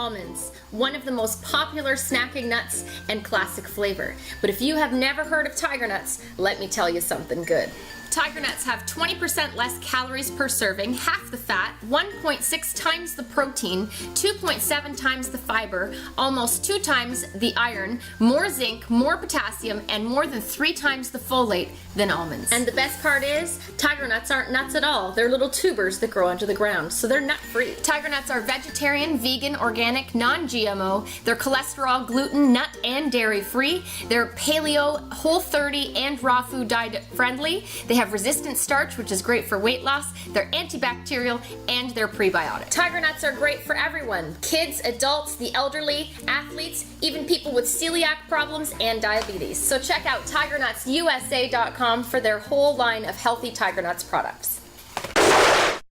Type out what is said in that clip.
almonds, one of the most popular snacking nuts and classic flavor. But if you have never heard of tiger nuts, let me tell you something good. Tiger nuts have 20% less calories per serving, half the fat, 1.6 times the protein, 2.7 times the fiber, almost 2 times the iron, more zinc, more potassium, and more than 3 times the folate than almonds. And the best part is, tiger nuts aren't nuts at all. They're little tubers that grow under the ground, so they're nut-free. Tiger nuts are vegetarian, vegan, organic, non-GMO. They're cholesterol, gluten, nut, and dairy-free. They're paleo, whole-30, and raw food diet friendly. They have resistant starch, which is great for weight loss. They're antibacterial, and they're prebiotic. Tiger nuts are great for everyone. Kids, adults, the elderly, athletes, even people with celiac problems and diabetes. So check out TigerNutsUSA.com for their whole line of healthy Tiger Nuts products.